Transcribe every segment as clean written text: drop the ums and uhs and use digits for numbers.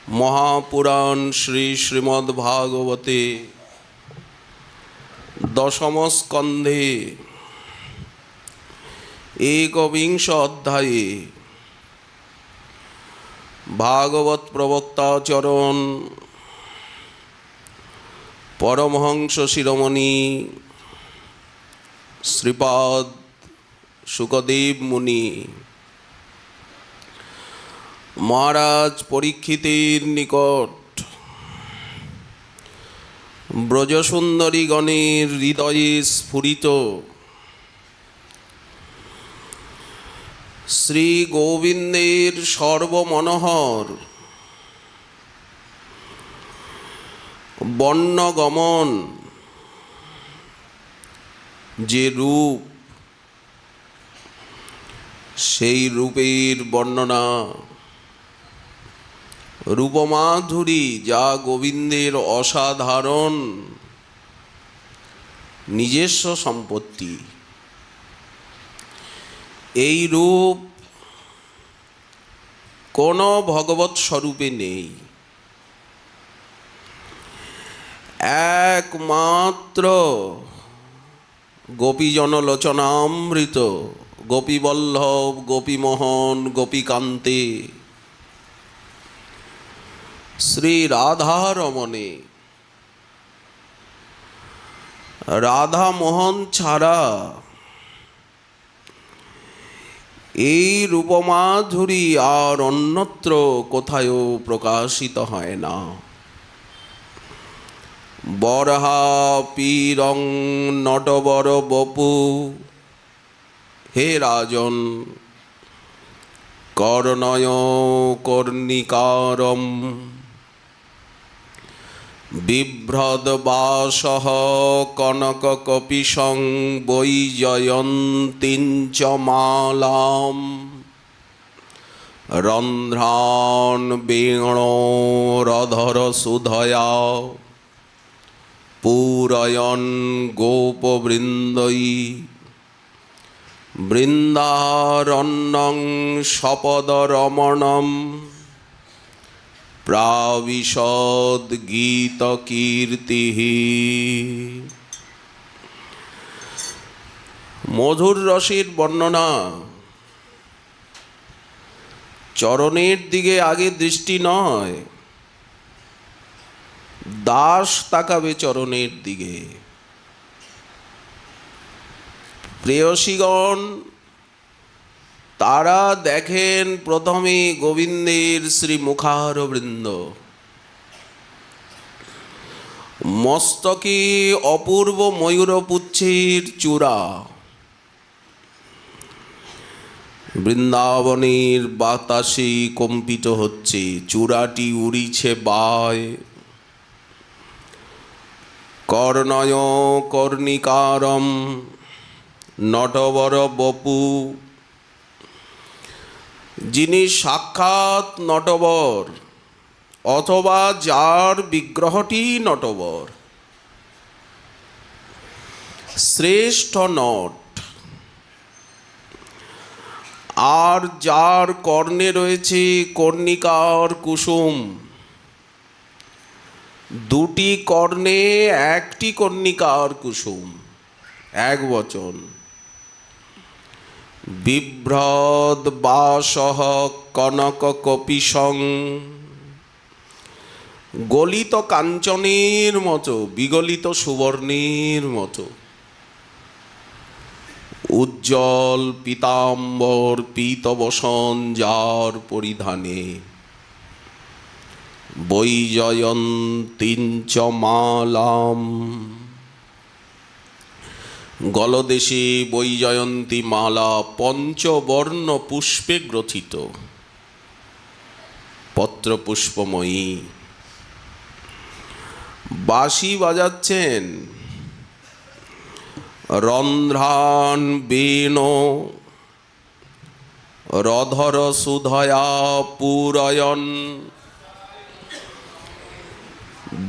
महापुराण श्री श्रीमद्भागवते दशम स्कंधे एकविंश अध्याये भागवत प्रवक्ता चरण परमहंस शिरोमणि श्रीपाद शुकदेव मुनि महाराज परीक्षितेर निकट ब्रजसुंदरी गणेर हृदये स्फुरित श्री गोविंदेर सर्वमनोहर वर्णगमन जे रूप सेई रूपेर वर्णना रूपमाधुरी जा गोविंदेर असाधारण निजेस्व सम्पत्ति এই रूप कोनो भगवत स्वरूपे नेই एकमात्र गोपीजन लोचनामृत गोपीवल्लभ गोपीमोहन गोपीकान्ते श्री राधा रमणे राधा मोहन छाड़ा এই রূপমাধুরী আর অন্যত্র কোথায়ও প্রকাশিত হয় না। বরহা পীরং নটবর বপু হে রাজন কর্ণয় কর্ণিকারম বিভ্রদবাসহ কনককপিশং বৈজয়ন্তীঞ্চ মালাম রন্ধ্রান বেণোরধর সুধয়া পূরয়ন গোপবৃন্দৈ বৃন্দারণ্যং সপদরমণম प्राविशद गीत कीर्ति मधुर रसेर वर्णना चरणेर दिके आगे दृष्टि नय दास ताकाबे चरणेर दिके प्रेयसीगण तारा देखें प्रथमे गोविंदेर श्री मुखारबृंद मस्तके अपूर्व मयूरपुच्छेर चूड़ा बृंदावनेर बातासे कम्पित होच्छे चूड़ाटी उड़िछे बाय कर्णय कर्णिकारम नटवर बपू जिनी साक्षात नटवर अथवा जार विग्रहटी नटवर श्रेष्ठ नट आर जार कर्णे रयेछे कर्णिकार कुसुम दुटी कर्णे एकटी कर्णिकार कुसुम एक वचन बिभ्रद बासह कनक कपिशं गलित कांचनेर मतो विगलित सुवर्णेर मतो उज्जवल पीताम्बर पीतवसन जार परिधाने वैजयन्तीञ्च मालाम गलदेशे वैजयंती माला पंचवर्ण पुष्पे ग्रथित पत्र पुष्पमयी बाँशी बाजाচ্ছেন रंध्रान बेणो रधर सुधया पूरयन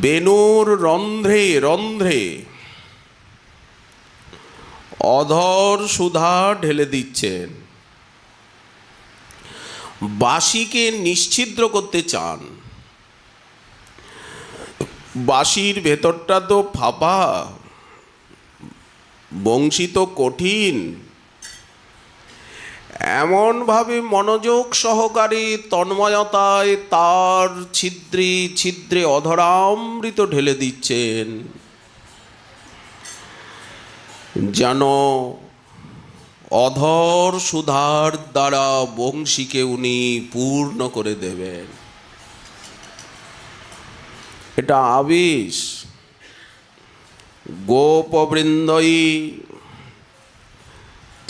बेणुर रंध्रे रंध्रे अधर सुधा ढेले दिच्छेन बाँशीके निश्छिद्र करते चान বাঁশির ভেতরটা তো ফাঁপা, বংশী তো কঠিন। এমনভাবে মনোযোগ সহকারে তন্ময়তায় তার ছিদ্রে ছিদ্রে অধরামৃত ঢেলে দিচ্ছেন, যেন অধর সুধার দ্বারা বংশীকে উনি পূর্ণ করে দেবেন। এটা আবেশ। গোপবৃন্দই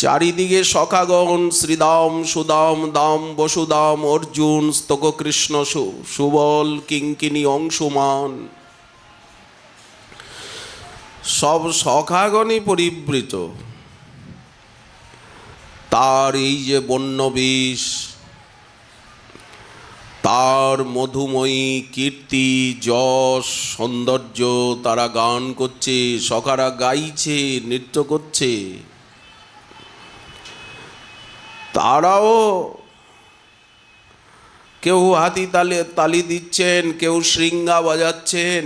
চারিদিকে সখাগণ শ্রীদাম সুদাম দাম বসুদাম অর্জুন স্তক কৃষ্ণ সুবল কিঙ্কিনী অংশুমান, সব সখাগণই পরিবৃত। তার এই যে বন্যবেশ, তার মধুময়ী কীর্তি যশ সৌন্দর্য তারা গান করছে, সখারা গাইছে, নৃত্য করছে। তারাও কেউ হাতি তালি দিচ্ছেন, কেউ শৃঙ্গা বাজাচ্ছেন।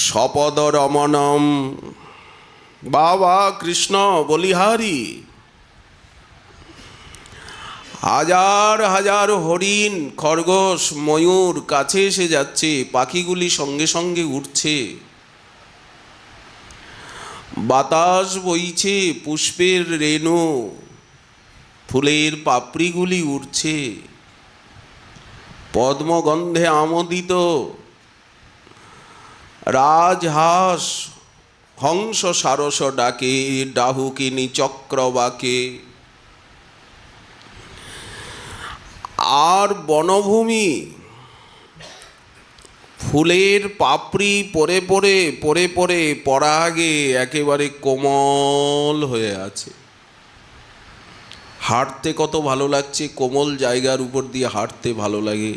সপদ রমণম, বাবা কৃষ্ণ বলিহারি। হাজার হাজার হরিণ খরগোশ ময়ূর কাছে এসে যাচ্ছে, পাখিগুলি সঙ্গে সঙ্গে উঠছে। বাতাস বইছে, পুষ্পের রেণু, ফুলের পাপড়িগুলি উড়ছে, পদ্মগন্ধে আমোদিত রাজহাঁস হংস সারস ডাকে, ডাহুকিনী চক্রবাকে। আর বনভূমি ফুলের পাপড়ি পরে পরে পরে পরে পরাগে একেবারে কোমল হয়ে আছে। হাঁটতে কত ভালো লাগছে, কোমল জায়গার উপর দিয়ে হাঁটতে ভালো লাগে।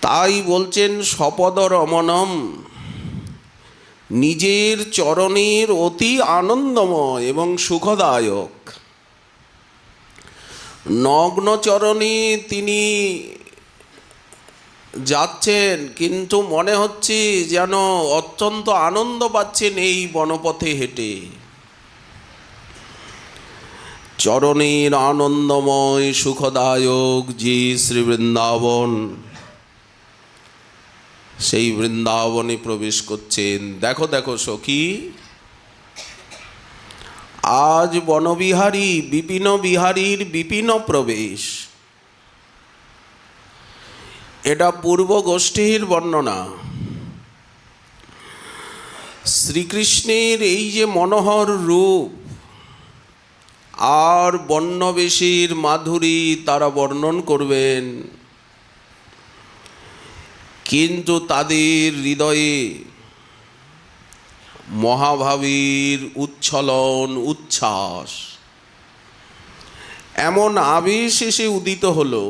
তাই বলছেন সপদ রমণম, নিজের চরণের অতি আনন্দময় এবং সুখদায়ক নগ্ন চরণে তিনি যাচ্ছেন, কিন্তু মনে হচ্ছে যেন অত্যন্ত আনন্দ পাচ্ছেন এই বনপথে হেঁটে। চরণের আনন্দময় সুখদায়ক যে শ্রী বৃন্দাবন, সেই বৃন্দাবনে প্রবেশ করছেন। দেখো দেখো সখী, আজ বনবিহারী বিপিন বিহারীর বিপিন প্রবেশ। এটা পূর্ব গোষ্ঠীর বর্ণনা। শ্রীকৃষ্ণের এই যে মনোহর রূপ আর বর্ণবেশীর মাধুরী তারা বর্ণন করবেন, কিন্তু তাদের হৃদয়ে মহাভাবীর উচ্ছলন উচ্ছ্বাস, এমন আবেশ এসে উদিত হলো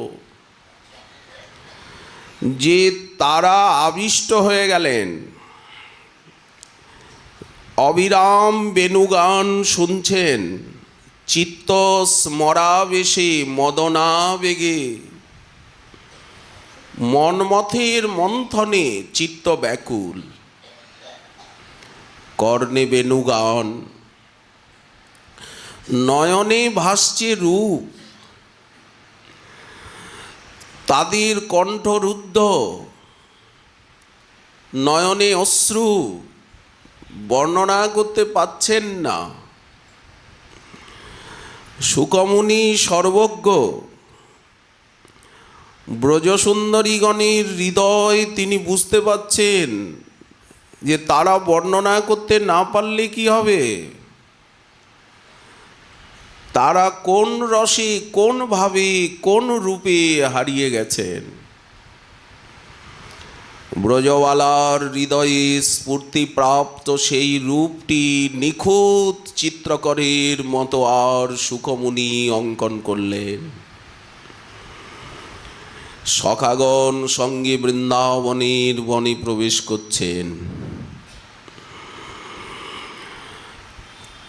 যে তারা আবিষ্ট হয়ে গেলেন। অবিরাম বেণুগান শুনছেন, চিত্ত স্মরাবেশে মদনাবেগে, মনমথের মন্থনে চিত্ত ব্যাকুল। কর্ণে বেণুগান, নয়নে ভাসছে রূপ, তাদের কণ্ঠরুদ্ধ, নয়নে অশ্রু, বর্ণনা করতে পাচ্ছেন না। সুকমুনি সর্বজ্ঞ, ব্রজসুন্দরীগণের হৃদয় তিনি বুঝতে পাচ্ছেন যে তারা বর্ণনা করতে না পারলে কি হবে, তারা কোন রসে কোন ভাবে কোন রূপে হারিয়ে গেছেন। ব্রজবালার হৃদয়ে স্ফূর্তিপ্রাপ্ত সেই রূপটি নিখুঁত চিত্রকরের মতো আর সুখমুনি অঙ্কন করলেন। সখাগণ সঙ্গে বৃন্দাবনের বনে প্রবেশ করছেন।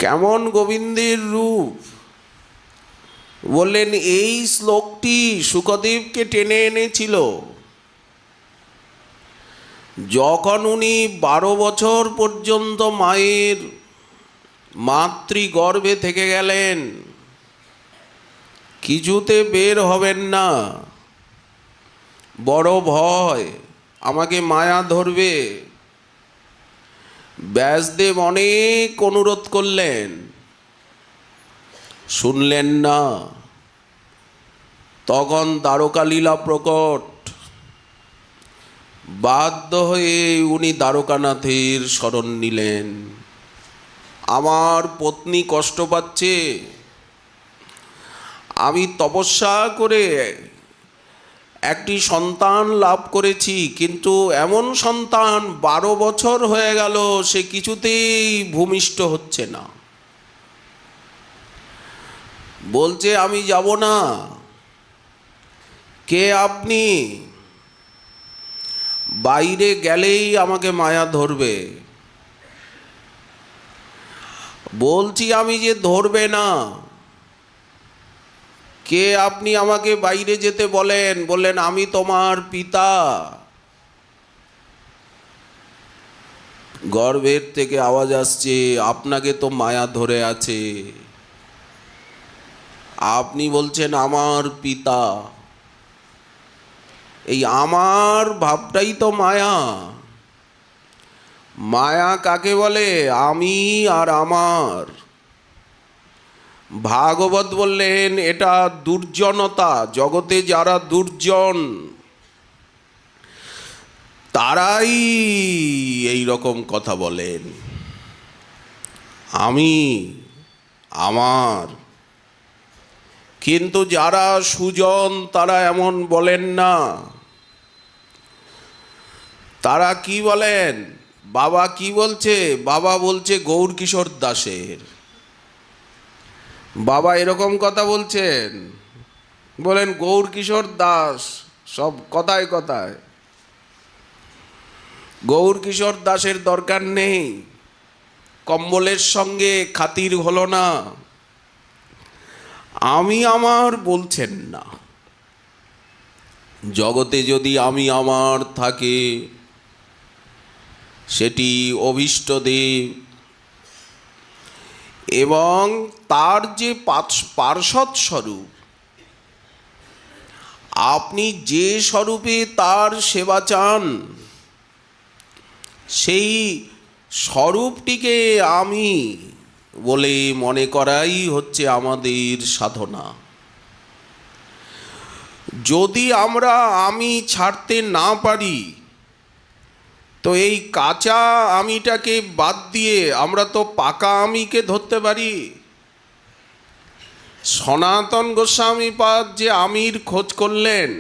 কেমন গোবিন্দের রূপ! বললেন এই শ্লোকটি শুকদেবকে টেনে এনেছিল যখন উনি 12 বছর পর্যন্ত মায়ের মাতৃগর্ভে থেকে গেলেন, কিছুতে বের হবেন না, বড় ভয়, আমাকে মায়া ধরবে। ব্যাসদেব অনেক অনুরোধ করলেন, শুনলেন না। তখন দ্বারকালীলা প্রকট, বাধ্য হয়ে উনি দ্বারকানাথের শরণ নিলেন। আমার পত্নী কষ্ট পাচ্ছে, আমি তপস্যা করে একটি সন্তান লাভ করেছি, কিন্তু এমন সন্তান 12 বছর হয়ে গেল, সে কিছুতেই ভূমিষ্ঠ হচ্ছে না। বলছে আমি যাব না। কে আপনি? বাইরে গেলেই আমাকে মায়া ধরবে। বলছি আমি যে ধরবে না। কে আপনি আমাকে বাইরে যেতে বলেন? বললেন আমি তোমার পিতা। গর্ভের থেকে আওয়াজ আসছে, আপনাকে তো মায়া ধরে আছে। আপনি বলছেন আমার পিতা। এই আমার ভাবটাই তো মায়া। মায়া কাকে বলে? আমি আর আমার। ভাগবত বললেন এটা দুর্জনতা। জগতে যারা দুর্জন তারাই এই রকম কথা বলেন, আমি আমার। কিন্তু যারা সুজন তারা এমন বলেন না। তারা কি বলেন? বাবা কি বলছে? বাবা বলছে গৌরকিশোর দাসের বাবা এরকম কথা বলছেন। বলেন গৌরকিশোর দাস সব কথায় কথায়। গৌরকিশোর দাসের দরকার নেই, কম্বলের সঙ্গে খাতির হলো না। আমি আমার বলছেন না। জগতে যদি আমি আমার থাকে, সেটি অভীষ্টদেব এবং তার যে পার্ষদ স্বরূপ। আপনি যে স্বরূপে তার সেবা চান, সেই স্বরূপটিকে আমি বলে মনে করাই হচ্ছে আমাদের সাধনা। যদি আমরা আমি ছাড়তে না পারি, তো এই কাঁচা আমিটাকে বাদ দিয়ে আমরা তো পাকা আমিকে ধরতে পারি। সনাতন গোস্বামীপাদ যে আমির খোঁজ করলেন,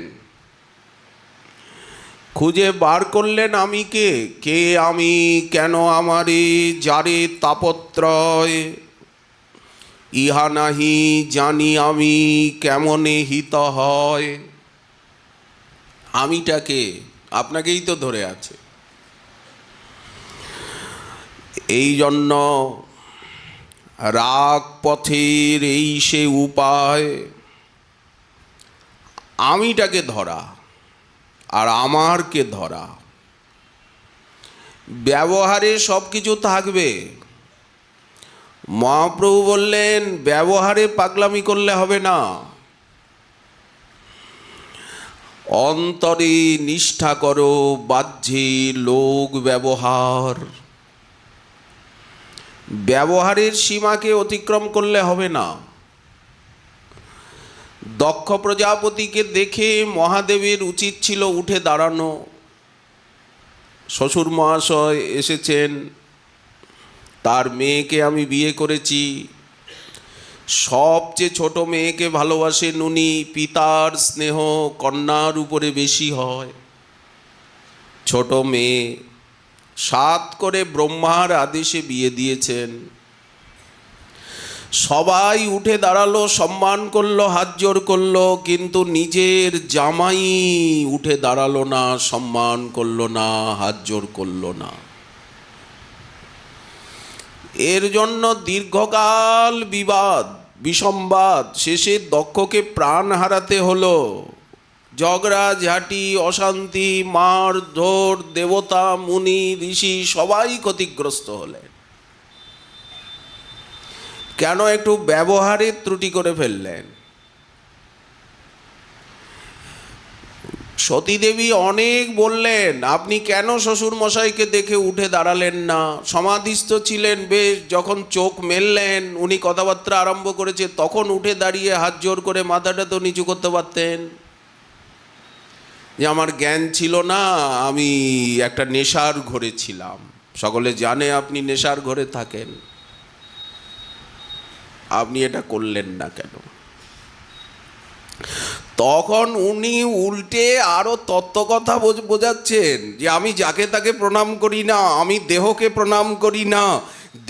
খুঁজে বার করলেন আমিকে। কে আমি, কেন আমারে, যারে তাপত্রয়, ইহা নাহি জানি আমি, কেমনে হিত হয়। আমিটাকে আপনাকেই তো ধরে আছে। এই জন্য রাগ পথের এই সে উপায়, আমিটাকে ধরা আর আমারকে ধরা। ব্যবহারে সব কিছু থাকবে। মহাপ্রভু বললেন ব্যবহারে পাগলামি করলে হবে না, অন্তরে নিষ্ঠা করো, বাহ্যে লোক ব্যবহার। ব্যবহারের সীমাকে অতিক্রম করলে হবে না। দক্ষ প্রজাপতিকে দেখে মহাদেবের উচিত ছিল উঠে দাঁড়ানো। শ্বশুর মহাশয় এসেছেন, তার মেয়েকে আমি বিয়ে করেছি, সবচেয়ে ছোট মেয়েকে ভালোবাসেন উনি। পিতার স্নেহ কন্যার উপরে বেশি হয়। ছোট মেয়ে 7 করে ব্রহ্মার আদেশে বিয়ে দিয়েছেন। সবাই উঠে দাঁড়ালো, সম্মান করলো, হাত জোর করলো, কিন্তু নিজের জামাই উঠে দাঁড়ালো না, সম্মান করলো না, হাত জোর করলো না। এর জন্য দীর্ঘকাল বিবাদ। বিসম্বাদ, শেষে দক্ষকে প্রাণ হারাতে হলো। ঝগড়া ঝাঁটি, অশান্তি, মার ধর, দেবতা মুনি ঋষি সবাই ক্ষতিগ্রস্ত হলেন। কেন? একটু ব্যবহারের ত্রুটি করে ফেললেন। সতীদেবী অনেক বললেন, আপনি কেন শ্বশুর মশাইকে দেখে উঠে দাঁড়ালেন না? সমাধিস্থ ছিলেন, বেশ, যখন চোখ মেললেন উনি কথাবার্তা আরম্ভ করেছে, তখন উঠে দাঁড়িয়ে হাত জোর করে মাথাটা তো নিচু করতে পারতেন। যে আমার জ্ঞান ছিল না, আমি একটা নেশার ঘরে ছিলাম। সকলে জানে আপনি নেশার ঘরে থাকেন, আপনি এটা করলেন না কেন? তখন উনি উল্টে আরো তত্ত্বকথা বোঝাচ্ছেন যে আমি যাকে তাকে প্রণাম করি না, আমি দেহকে প্রণাম করি না,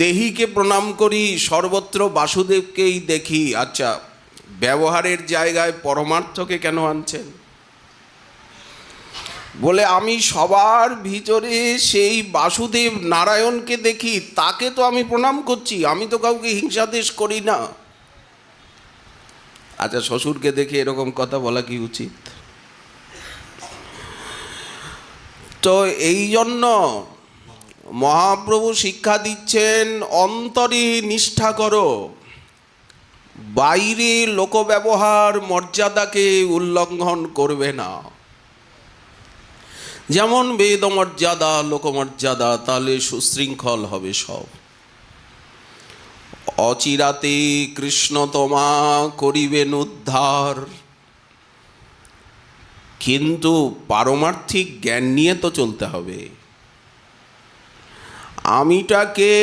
দেহীকে প্রণাম করি, সর্বত্র বাসুদেবকেই দেখি। আচ্ছা, ব্যবহারের জায়গায় পরমার্থকে কেন আনছেন? বলে আমি সবার ভিতরে সেই বাসুদেব নারায়ণকে দেখি, তাকে তো আমি প্রণাম করছি, আমি তো কাউকে হিংসাদেশ করি না। আচ্ছা, শ্বশুরকে দেখে এরকম কথা বলা কি উচিত? তো এই জন্য মহাপ্রভু শিক্ষা দিচ্ছেন, অন্তরে নিষ্ঠা করো, বাইরে লোকব্যবহার মর্যাদাকে উল্লঙ্ঘন করবে না। যেমন বেদ মর্যাদা, লোকমর্যাদা, তাহলে সুশৃঙ্খল হবে সব। অচিরাতে কৃষ্ণ তোমা করিবেন উদ্ধার, কিন্তু পারমার্থিক জ্ঞান নিয়ে তো চলতে হবে। আমিটাকে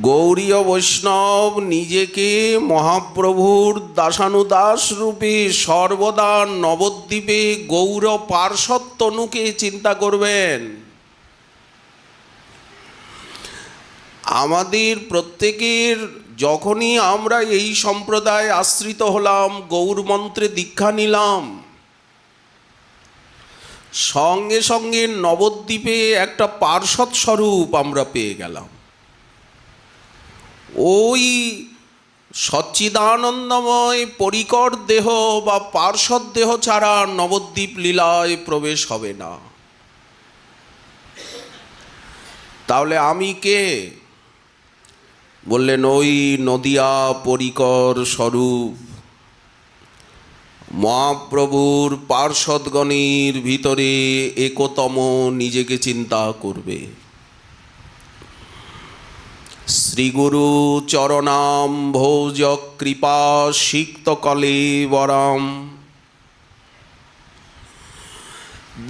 গৌরীয় বৈষ্ণব নিজেকে মহাপ্রভুর দাসানুদাস রূপে সর্বদা নবদ্বীপে গৌর পার্ষদ তনুকে চিন্তা করবেন। আমাদের প্রত্যেকের যখনই আমরা এই সম্প্রদায় আশ্রিত হলাম, গৌর মন্ত্রে দীক্ষা নিলাম, সঙ্গে সঙ্গে নবদ্বীপে একটা পার্ষদ স্বরূপ আমরা পেয়ে গেলাম। ওই সচ্চিদানন্দময় পরিকর দেহ বা পার্ষদ দেহ ছাড়া নবদ্বীপ লীলায় প্রবেশ হবে না। তাহলে আমি কে? বললেন ওই নদিয়া পরিকর স্বরূপ মহাপ্রভুর পার্ষদগণের ভিতরে একতম নিজেকে চিন্তা করবে। শ্রীগুরু চরণাম ভোজ কৃপা সিক্ত কলেবরম।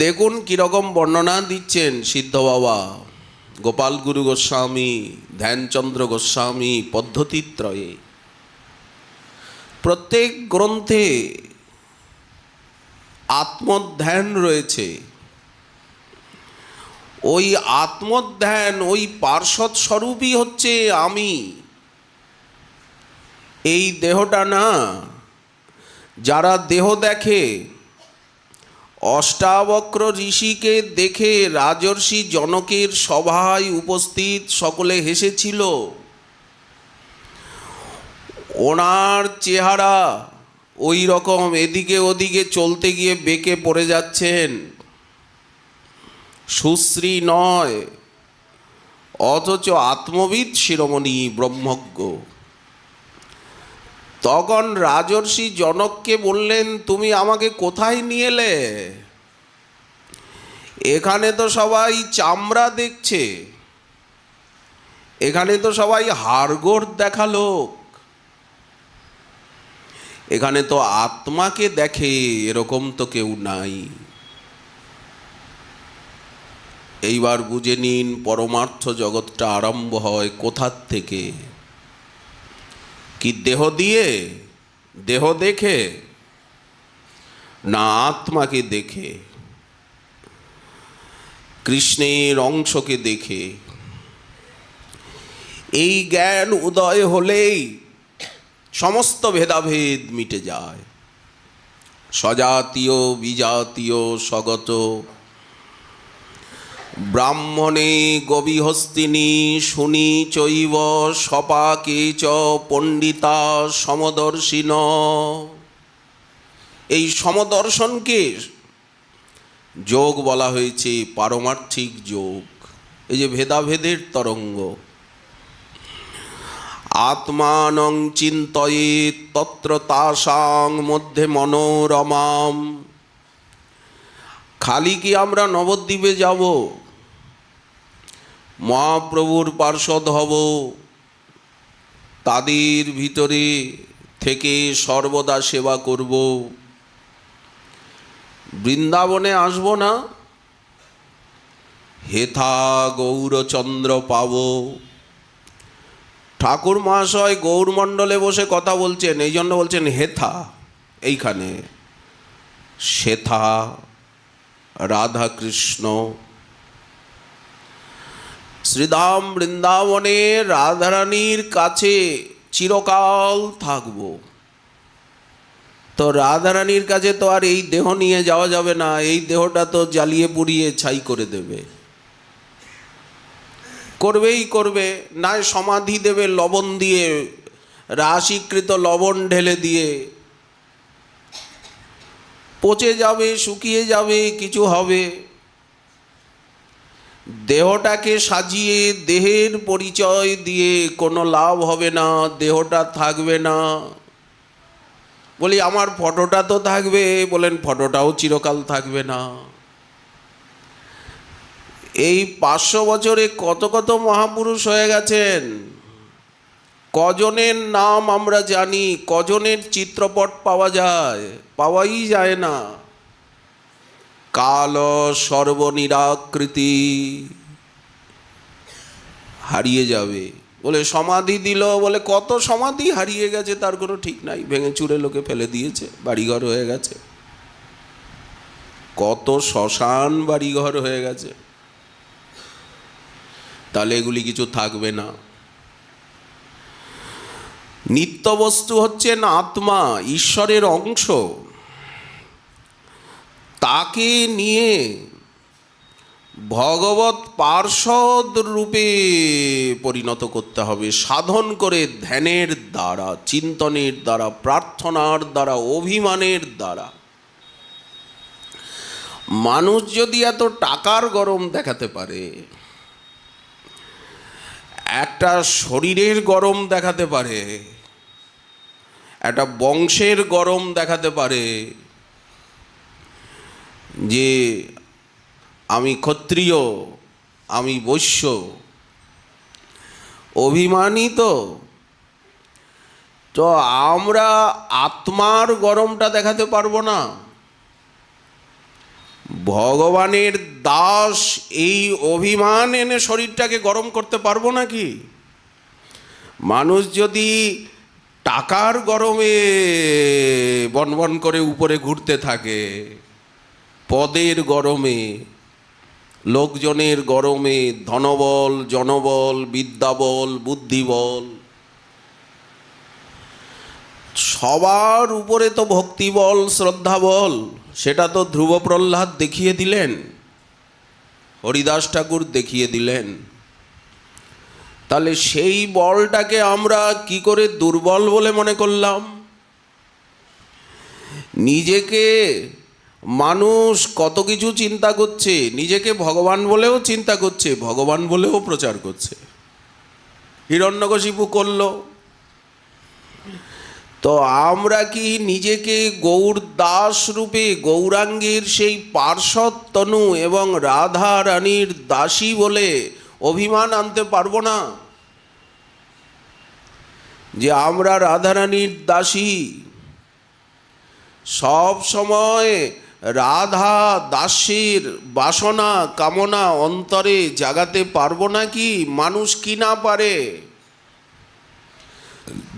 দেখুন কীরকম বর্ণনা দিচ্ছেন সিদ্ধ বাবা, গোপাল গুরু গোস্বামী, ধ্যানচন্দ্র গোস্বামী পদ্ধতিত্রয়ে। প্রত্যেক গ্রন্থে আত্মধ্যান রয়েছে। ওই আত্মধ্যান, ওই পার্ষদ স্বরূপই হচ্ছে আমি। এই দেহটা না, যারা দেহ দেখে, অষ্টাবক্র ঋষিকে দেখে রাজর্ষি জনকের সভায় উপস্থিত সকলে হেসেছিল। ওনার চেহারা ওই রকম, এদিকে ওদিকে চলতে গিয়ে বেঁকে পড়ে যাচ্ছেন, সুশ্রী নয়, অথচ আত্মবিদ শিরোমণি ব্রহ্মজ্ঞ। তখন রাজর্ষি জনককে বললেন, তুমি আমাকে কোথায় নিয়ে এলে? এখানে তো সবাই চামড়া দেখছে, এখানে তো সবাই হাড়গোড় দেখা লোক, এখানে তো আত্মাকে দেখে এরকম তো কেউ নাই। এইবার বুঝে নিন পরমার্থ জগৎটা আরম্ভ হয় কোথার থেকে? কি দেহ দিয়ে, দেহ দেখে, না আত্মাকে দেখে, কৃষ্ণের অংশকে দেখে? এই জ্ঞান উদয় হলেই সমস্ত ভেদাভেদ মিটে যায়। সজাতীয় বিজাতীয় স্বগত ব্রাহ্মণে গবিহস্তিনী শুনি চৈব সপাকে চ পণ্ডিতা সমদর্শিন। এই সমদর্শনকে যোগ বলা হয়েছে, পারমার্থিক যোগ। এই যে ভেদাভেদের তরঙ্গ, আত্মানং চিন্তয়েৎ তত্র তাসাং মধ্যে মনোরমাম। খালি কি আমরা নবদ্বীপে যাব, মহাপ্রভুর পার্ষদ হব, তাদের ভিতরে থেকে সর্বদা সেবা করব, বৃন্দাবনে আসব না, হেথা গৌরচন্দ্র পাব। ঠাকুর মহাশয় গৌরমণ্ডলে বসে কথা বলছেন, এই জন্য বলছেন হেথা, এইখানে। সেথা রাধা কৃষ্ণ শ্রীধাম বৃন্দাবনে রাধারানীর কাছে চিরকাল থাকব। তো রাধারানীর কাছে তো আর এই দেহ নিয়ে যাওয়া যাবে না, এই দেহটা তো জ্বালিয়ে পুড়িয়ে ছাই করে দেবে। করবেই করবে, নয় সমাধি দেবে লবণ দিয়ে, রাশিকৃত লবণ ঢেলে দিয়ে, পচে যাবে, শুকিয়ে যাবে, কিছু হবে। দেহটাকে সাজিয়ে দেহের পরিচয় দিয়ে কোনো লাভ হবে না, দেহটা থাকবে না। বলি আমার ফটোটা তো থাকবে, বলেন ফটোটাও চিরকাল থাকবে না। এই 500 বছরে কত কত মহাপুরুষ হয়ে গেছেন, কজনের নাম আমরা জানি, কজনের চিত্রপট পাওয়া যায়, পাওয়াই যায় না। কাল সর্বনিরাকৃতি, হারিয়ে যাবে। বলে সমাধি দিল, বলে কত সমাধি হারিয়ে গেছে তার কোনো ঠিক নাই, ভেঙে চুরে লোকে ফেলে দিয়েছে, বাড়িঘর হয়ে গেছে, কত শ্মশান বাড়িঘর হয়ে গেছে। তাহলে এগুলি কিছু থাকবে না। নিত্য বস্তু হচ্ছেন আত্মা, ঈশ্বরের অংশ। তাকে নিয়ে ভগবত পার্ষদ রূপে পরিণত করতে হবে, সাধন করে, ধ্যানের দ্বারা, চিন্তনের দ্বারা, প্রার্থনার দ্বারা, অভিমানের দ্বারা। মানুষ যদি এত টাকার গরম দেখাতে পারে, একটা শরীরের গরম দেখাতে পারে, একটা বংশের গরম দেখাতে পারে, যে আমি ক্ষত্রিয়, আমি বৈশ্য, অভিমানিত, তো আমরা আত্মার গরমটা দেখাতে পারবো না। ভগবানের দাস এই অভিমান এনে শরীরটাকে গরম করতে পারবো নাকি? মানুষ যদি টাকার গরমে বনবন করে উপরে ঘুরতে থাকে, পদের গরমে, লোকজনের গরমে, ধনবল, জনবল, বিদ্যাবল, বুদ্ধিবল, সবার উপরে তো ভক্তিবল, শ্রদ্ধাবল, সেটা তো ধ্রুব প্রহ্লাদ দেখিয়ে দিলেন, হরিদাস ঠাকুর দেখিয়ে দিলেন। তাহলে সেই বলটাকে আমরা কি করে দুর্বল বলে মনে করলাম? নিজেকে মানুষ কত কিছু চিন্তা করছে, নিজেকে ভগবান বলেও চিন্তা করছে, ভগবান বলেও প্রচার করছে। হিরণ্যকশিপু করল। তো আমরা কি নিজেকে গৌর দাস রূপে, গৌরাঙ্গের সেই পার্ষদ তনু এবং রাধা রানীর দাসী বলে অভিমান আনতে পারবো না যে আমরা রাধারানীর দাসী? সব সময় রাধা দাসীর বাসনা কামনা অন্তরে জাগাতে পারবো নাকি? মানুষ কি না পারে?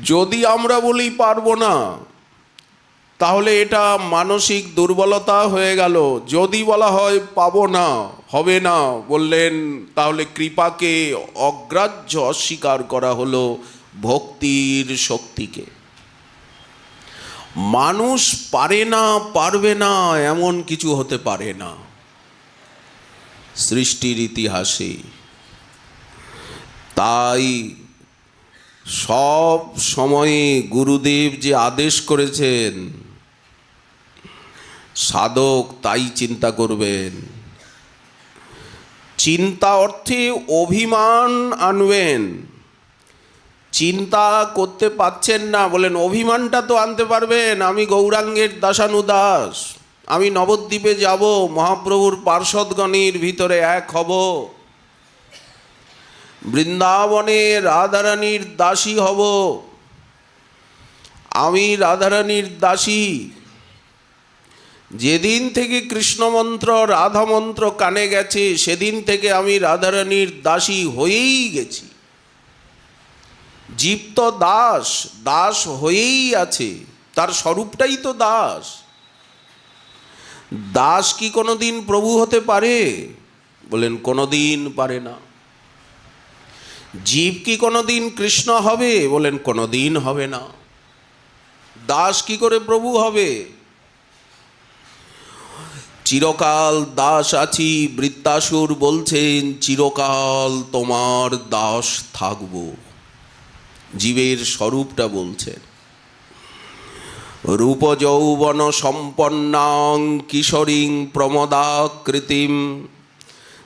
যদি আমরা বলি পারবো না, তাহলে এটা মানসিক দুর্বলতা হয়ে গেল। যদি বলা হয় পাবো না, হবে না বললেন, তাহলে কৃপাকে অগ্রাহ্য, অস্বীকার করা হলো ভক্তির শক্তিকে। মানুষ পারে না, পারবে না এমন কিছু হতে পারে না। সৃষ্টির ইতিহাসে। তাই সব সময়ে গুরুদেব যে আদেশ করেছেন, সাধক তাই চিন্তা করবেন। চিন্তা অর্থে অভিমান আনবেন। চিন্তা করতে পারছেন না, বলেন অভিমানটা তো আনতে পারবেন, আমি গৌরাঙ্গের দাসানুদাস, আমি নবদ্বীপে যাব, মহাপ্রভুর পার্ষদগণের ভিতরে এক হব, বৃন্দাবনে রাধারানীর দাসী হব, আমি রাধারানীর দাসী। যেদিন থেকে কৃষ্ণমন্ত্র রাধা মন্ত্র কানে গেছে সেদিন থেকে আমি রাধারানীর দাসী হয়েই গেছি। জীব তো দাস, দাস হয়েই আছে, তার স্বরূপটাই তো দাস। দাস কি কোনোদিন প্রভু হতে পারে? বলেন কোনোদিন পারে না। জীব কি কোনোদিন কৃষ্ণ হবে? বলেন কোনোদিন হবে না। দাস কি করে প্রভু হবে? চিরকাল দাস আছি, বৃত্তাসুর বলছেন চিরকাল তোমার দাস থাকব। জীবের স্বরূপটা বলছেন। রূপ যৌবন সম্পন্নাং কিশোরীং প্রমদাকৃতিম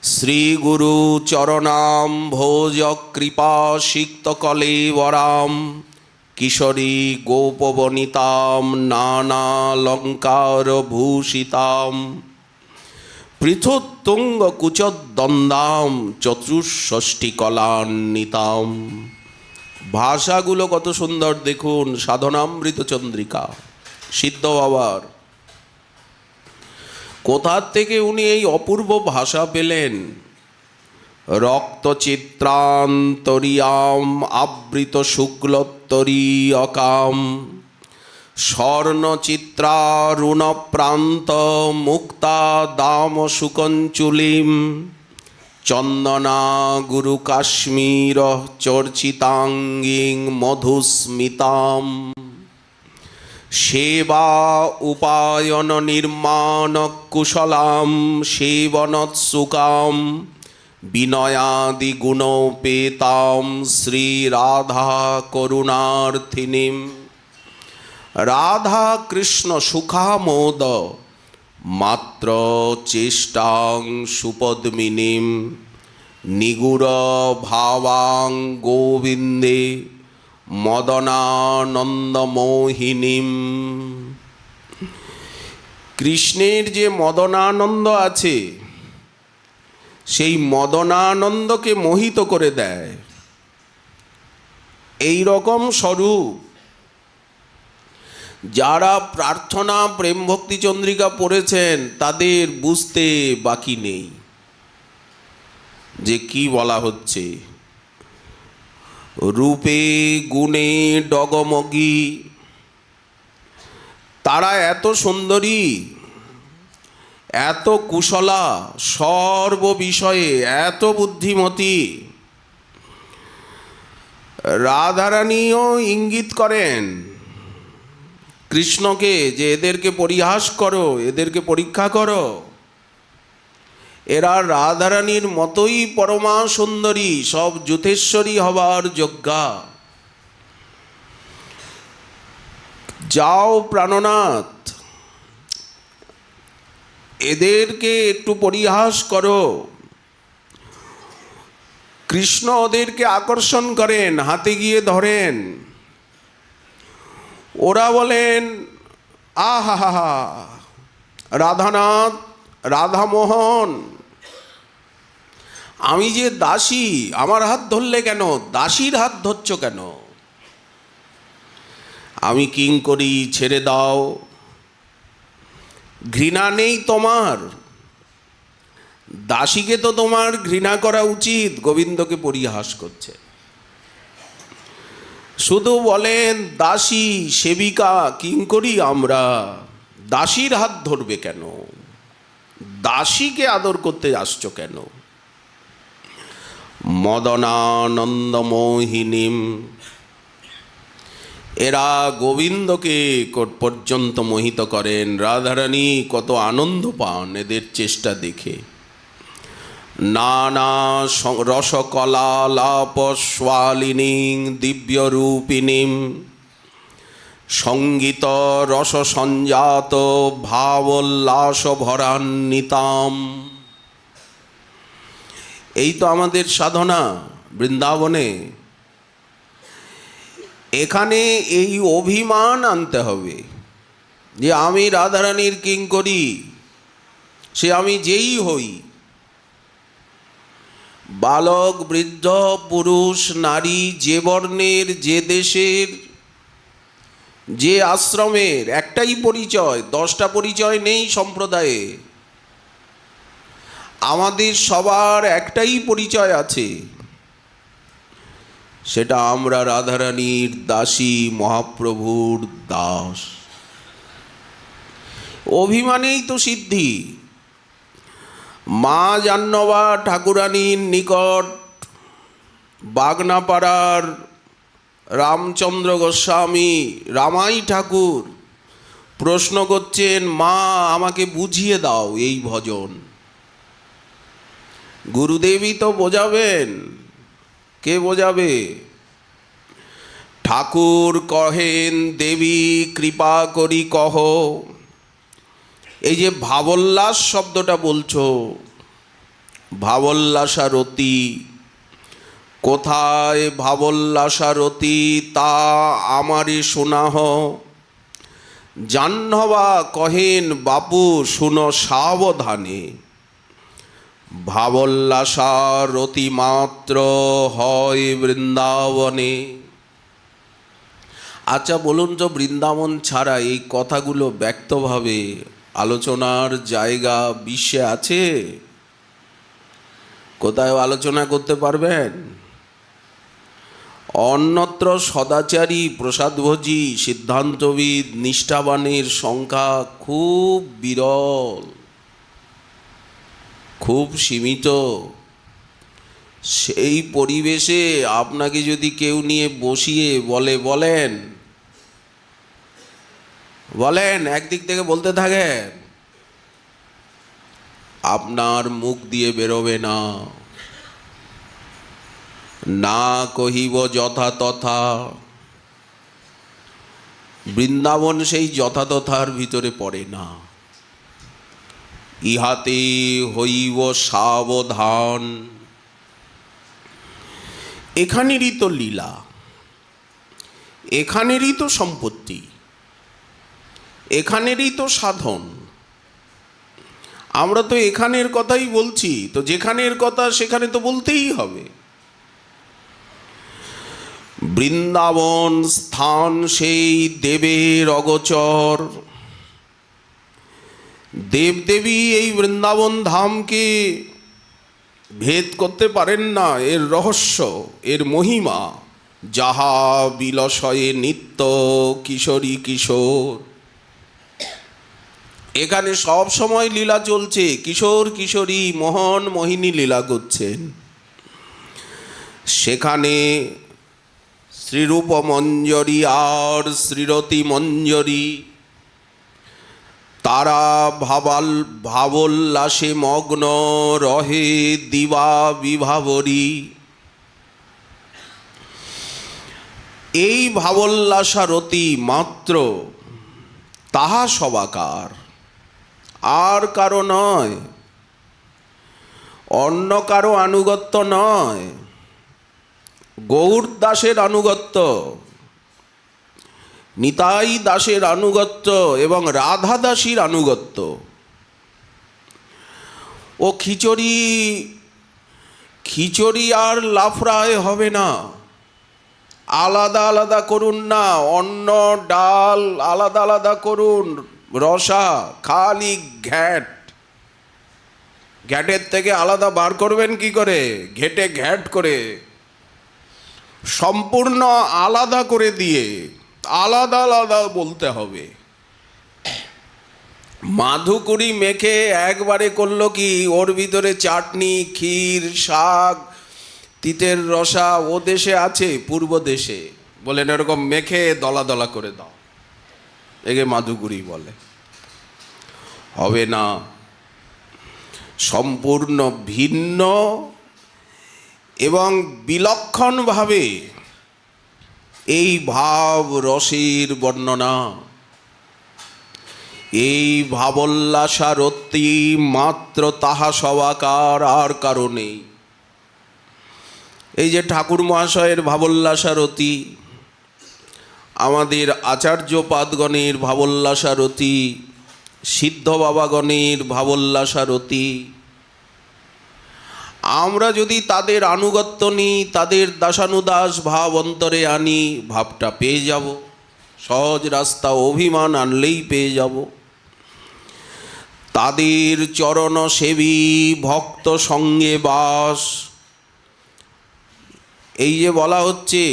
শ্রীগুরু চরণাম ভোজ কৃপা সিক্ত কলেবরাম কিশোরী গোপবনিতাম নানালঙ্কার ভূষিতাম পৃথুত্তুঙ্গ কুচদ্বন্দাম চতুষ্ষষ্ঠী কলান্বিতাম। ভাষাগুলো কত সুন্দর দেখুন। সাধনামৃত চন্দ্রিকা সিদ্ধ বাবার। কোথার থেকে উনি এই অপূর্ব ভাষা পেলেন? রক্তচিত্রান্তরিয়াম আবৃত শুক্লোত্তরীয়কাম স্বর্ণচিত্রারুণপ্রান্ত মুক্তা দাম সুকঞ্চুলিম চন্দনা গুরু কাশ্মীর চর্চিতাঙ্গিং মধুস্মিতাম সেবা উপায়ন নির্মাণ কুশলাম সেবনোৎসুকাম বিনয়াদি গুণোপেতাম শ্রীরাধা করুণার্থিনীম। রাধা কৃষ্ণ সুখামোদ মাত্র চেষ্টাং সুপদ্মিনীম নিগুড় ভাবাং গোবিন্দে মদনানন্দমোহিনীম। কৃষ্ণের যে মদনানন্দ আছে, সেই মদনানন্দকে মোহিত করে দেয়। এই রকম স্বরূপ যারা প্রার্থনা প্রেম ভক্তি চন্দ্রিকা পড়েছেন তাদের বুঝতে বাকি নেই যে কি বলা হচ্ছে। রূপে গুণে ডগমগী, তারা এত সুন্দরী, এত কুশলা, সর্ব বিষয়ে এত বুদ্ধিমতী। রাধারানীও ইঙ্গিত করেন কৃষ্ণকে যে এদেরকে পরিহাস করো, এদেরকে পরীক্ষা করো, এরা রাধারানীর মতোই পরমা সুন্দরী, সব যুথেশ্বরী হবার যোগ্যা। যাও প্রাণনাথ, এদেরকে একটু পরিহাস করো। কৃষ্ণ ওদেরকে আকর্ষণ করেন, হাতে গিয়ে ধরেন। ওরা বলেন আহা হা হা, রাধানাথ, রাধামোহন, আমি যে দাসী, আমার হাত ধরলে কেন? দাসীর হাত ধরছ কেন? আমি কিঙ্করী, ছেড়ে দাও। ঘৃণা নেই তোমার? দাসীকে তো তোমার ঘৃণা করা উচিত। গোবিন্দকে পরিহাস করছে। শুধু বলেন দাসী, সেবিকা, কিঙ্করী আমরা, দাসীর হাত ধরবে কেন? দাসীকে আদর করতে আসছো কেন? মদনানন্দমোহিনীম। এরা গোবিন্দকে পর্যন্ত মোহিত করেন। রাধারানী কত আনন্দ পান এদের চেষ্টা দেখে। নানা রসকলালাপস্বালিনীং দিব্যরূপিণীং সঙ্গীত রস সঞ্জাত ভাবোল্লাস ভরান্বিতাম। এই তো আমাদের সাধনা বৃন্দাবনে। এখানে এই অভিমান আনতে হবে যে আমি রাধারানীর কিঙ্করী, সে আমি যেই হই, বালক বৃদ্ধ পুরুষ নারী, যে বর্ণের যে দেশের যে আশ্রমের, একটাই পরিচয়, 10টা পরিচয় নেই সম্প্রদায়ে। আমাদের সবার একটাই পরিচয় আছে, সেটা আমরা রাধারানীর দাসী, মহাপ্রভুর দাস। অভিমানেই তো সিদ্ধি। মা জাহ্নবা ঠাকুরানীর নিকট বাগনাপাড়ার রামচন্দ্র গোস্বামী রামাই ঠাকুর প্রশ্ন করছেন, মা আমাকে বুঝিয়ে দাও এই ভজন। গুরুদেবই তো বোঝাবেন, কে বোঝাবে? ঠাকুর কহেন, দেবী কৃপা করি কহ। এই যে ভাবোল্লাস শব্দটা বলছো, ভাবোল্লাসারতি, কোথায় ভাবোল্লাসারতি তা আমারে শোনাহ। জাহ্নবা কহেন, বাপু শুনো সাবধানে, ভাবোল্লাসারতি মাত্র হয় বৃন্দাবনে। আচ্ছা বলুন তো, বৃন্দাবন ছাড়া এই কথাগুলো ব্যক্তভাবে আলোচনার জায়গা বিশ্বে আছে? কোথায় আলোচনা করতে পারবেন? অন্যত্র সদাচারী, প্রসাদভোজী, সিদ্ধান্তবিদ, নিষ্ঠাবানের সংখ্যা খুব বিরল, খুব সীমিত। সেই পরিবেশে আপনাকে যদি কেউ নিয়ে বসিয়ে বলে, বলেন বলেন, একদিক থেকে বলতে থাকেন, আপনার মুখ দিয়ে বেরোবে না, না কহিব যথা তথা। বৃন্দাবন সেই যথাতথার ভিতরে পড়ে না। ইহাতে হইব সাবধান। এখানেরই তো লীলা, এখানেরই তো সম্পত্তি, এখানেরই তো সাধন। আমরা তো এখানের কথাই বলছি, তো যেখানের কথা সেখানে তো বলতেই হবে। বৃন্দাবন স্থান সেই দেবের অগোচর। দেবদেবী এই বৃন্দাবন ধামকে ভেদ করতে পারেন না। এর রহস্য, এর মহিমা, যাহা বিলসয়ে নিত্য কিশোরী কিশোর। এখানে সব সময় লীলা চলছে, কিশোর কিশোরী মোহন মোহিনী লীলা করছেন। সেখানে শ্রীরূপ মঞ্জরী আর শ্রীরতি মঞ্জরী, তারা ভাবোল্লাসে মগ্ন রহে দিবা বিভাবরী। এই ভাবোল্লাসারতি মাত্র, তাহা সবাকার, আর কারো নয়, অন্য কারো আনুগত্য নয়, গৌর দাসের আনুগত্য, নিতাই দাসের আনুগত্য এবং রাধা দাসীর আনুগত্য। ও খিচুড়ি আর লাফড়ায় হবে না, আলাদা আলাদা করুন না, অন্ন ডাল আলাদা আলাদা করুন, রসা খালি ঘ্যাটের থেকে আলাদা বার করবেন কি করে? ঘেটে ঘ্যাট করে সম্পূর্ণ আলাদা করে দিয়ে আলাদা আলাদা বলতে হবে। মাধুকরী মেখে একবারে করলো কি, ওর ভিতরে চাটনি, ক্ষীর, শাক, তিতের রসা ও দেশে আছে, পূর্ব দেশে বলেন এরকম মেখে দলা দলা করে দাও, একে মাধুকরী বলে। হবে না। সম্পূর্ণ ভিন্ন এবং বিলক্ষণভাবে এই ভাব রসের বর্ণনা, এই ভাবোল্লাসারতি মাত্র তাহা সবাকার আর কারণে। এই যে ঠাকুর মহাশয়ের ভাবোল্লাসারতি, আমাদের আচার্যপাদগণের ভাবোল্লাসারতি, সিদ্ধ বাবাগণের ভাবোল্লাসারতি, আমরা যদি তাদের আনুগত্য নিই, তাদের দাসানুদাস ভাব অন্তরে আনি, ভাবটা পেয়ে যাব। সহজ রাস্তা, অভিমান আনলেই পেয়ে যাব। তাদের চরণ সেবী ভক্ত সঙ্গে বাস, এই যে বলা হচ্ছে,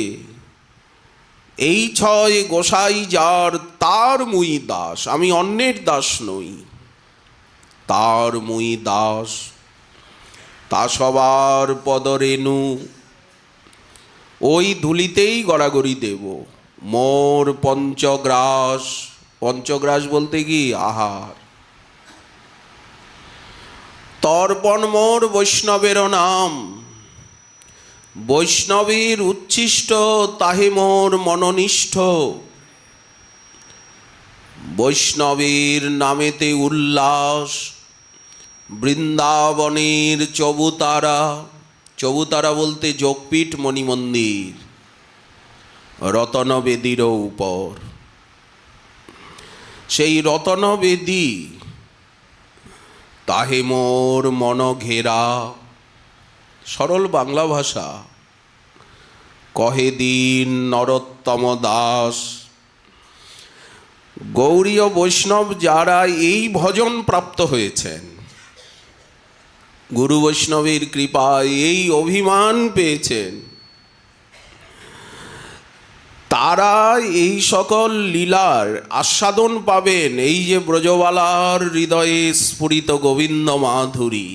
এই ছয় গোসাই যার তার মুই দাস, আমি অন্যের দাস নই, তার মুই দাস। তা সবার পদরেণু, ওই ধুলিতেই গড়াগড়ি দেব। মোর পঞ্চগ্রাস, পঞ্চগ্রাস বলতে কি? আহার। তর্পণ মোর বৈষ্ণবের নাম, বৈষ্ণবের উচ্ছিষ্ট তাহে মোর মননিষ্ঠ। বৈষ্ণবের নামেতে উল্লাস, বৃন্দাবনের চবুতারা, চবুতারা বলতে যোগপীঠ মণিমন্দির, রতনবেদীর উপর। সেই রতনবেদী তাহে মোর মন ঘেরা। সরল বাংলা ভাষা, কহে দিন নরোত্তম দাস। গৌরীয় বৈষ্ণব যারা এই ভজন প্রাপ্ত হয়েছেন, গুরু বৈষ্ণবের কৃপায় এই অভিমান পেয়েছেন, তারা এই সকল লীলার আস্বাদন পাবেন। এই যে ব্রজবালার হৃদয়ে স্ফুরিত গোবিন্দ মাধুরী,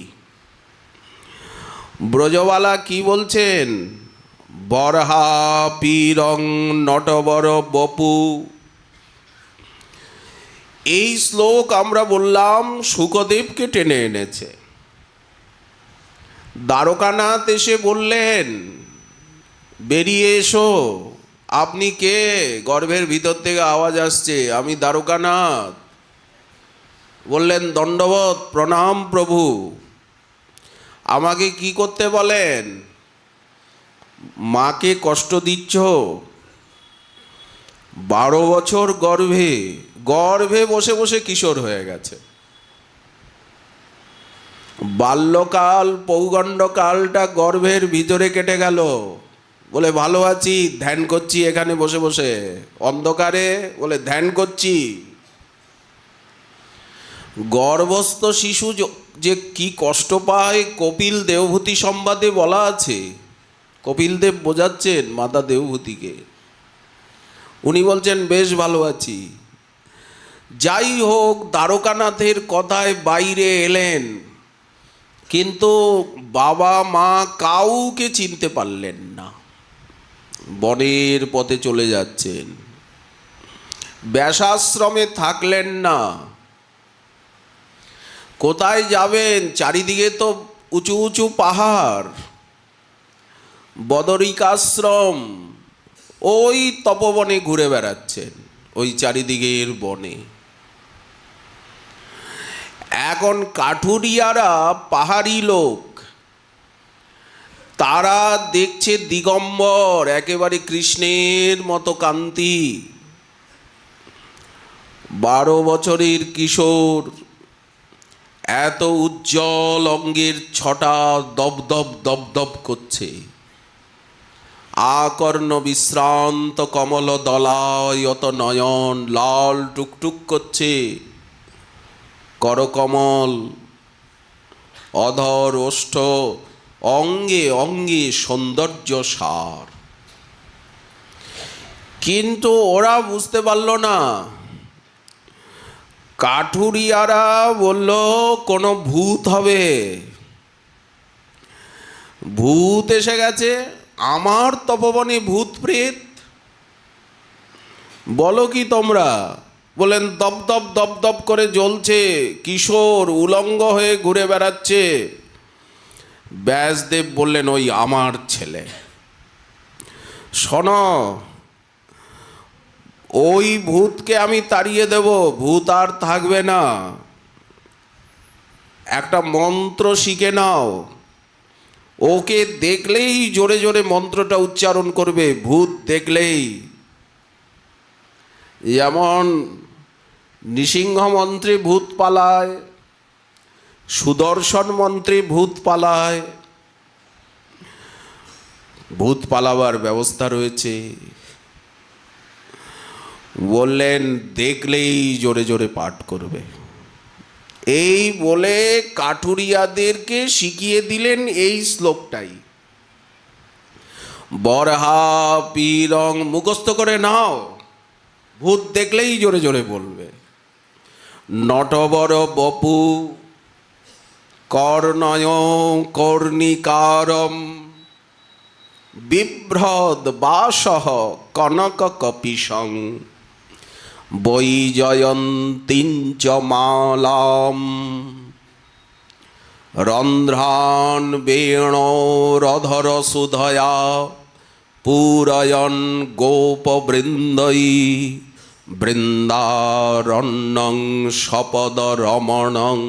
ব্রজবালা কি বলছেন? বরহা পীরং নটবর বপু। এই শ্লোক আমরা বললাম শুকদেবকে টেনে এনেছে। দ্বারকানাথ এসে বললেন, বেরিয়ে এসো। আপনি কে? গর্ভের ভিতর থেকে আওয়াজ আসছে, আমি দ্বারকানাথ। বললেন, দণ্ডবত প্রণাম প্রভু। আমাকে কি করতে বলেন? মাকে কষ্ট দিচ্ছ। 12 বছর গর্ভে, গর্ভে বসে বসে কিশোর হয়ে গেছে। বাল্যকাল, পৌগণ্ডকালটা গর্ভের ভিতরে কেটে গেল। বলে ভালো আছি, ধ্যান করছি এখানে বসে বসে অন্ধকারে। বলে ধ্যান করছি। গর্ভস্থ শিশু যে কি কষ্ট পায় কপিল দেবভূতি সংবাদে বলা আছে। কপিল দেব বোঝাচ্ছেন মাতা দেবভূতিকে, উনি বলছেন বেশ ভালো আছি। যাই হোক, দ্বারকানাথের কথায় বাইরে এলেন, কিন্তু বাবা মা কাউকে চিনতে পারলেন না। বনের পথে চলে যাচ্ছেন, ব্যাসাশ্রমে থাকলেন না। কোথায় যাবেন? চারিদিকে তো উঁচু উঁচু পাহাড়, বদরিকাশ্রম। ওই তপবনে ঘুরে বেড়াচ্ছেন, ওই চারিদিকের বনে। এখন কাঠুরিয়ারা পাহাড়ি লোক, তারা দেখছে দিগম্বর, একেবারে কৃষ্ণের মতো কান্তি। 12 বছরের কিশোর, এত উজ্জ্বল অঙ্গের ছটা দপদপ দপদপ করছে। আকর্ণ বিশ্রান্ত কমল দলায়ত নয়ন লাল টুকটুক করছে। করকমল, অধর, ওষ্ঠ, অঙ্গে অঙ্গে সৌন্দর্য সার। কিন্তু ওরা বুঝতে পারল না। কাঠুরিয়ারা বলল কোনো ভূত হবে, ভূত এসে গেছে আমার তপবনে, ভূত প্রেত। বলো কি তোমরা? বলেন দপদপ দপদপ করে জ্বলছে, কিশোর উলঙ্গ হয়ে ঘুরে বেড়াচ্ছে। ব্যাসদেব বললেন, ওই আমার ছেলে। শোনো, ওই ভূতকে আমি তাড়িয়ে দেব, ভূত আর থাকবে না। একটা মন্ত্র শিখে নাও, ওকে দেখলেই জোরে জোরে মন্ত্রটা উচ্চারণ করবে, ভূত দেখলেই। যেমন নৃসিংহ মন্ত্রে ভূত পালায়, সুদর্শন মন্ত্রে ভূত পালায়, ভূত পালাবার ব্যবস্থা রয়েছে। বললেন দেখলেই জোরে জোরে পাঠ করবে। এই বলে কাঠুরিয়াদেরকে শিখিয়ে দিলেন এই শ্লোকটাই, বরহা পীরং মুখস্থ করে নাও, ভূত দেখলেই জোরে জোরে বলবে। নটবর বপু কর্ণয় কর্ণিকারম বিভ্রদ বাসহ কনক কপিশং বৈজয়ন্তীঞ্চ মালাম রন্ধ্রান বেণোরধর সুধয়া পূরয়ন গোপবৃন্দৈ বৃন্দারণ্যং সপদ রমণং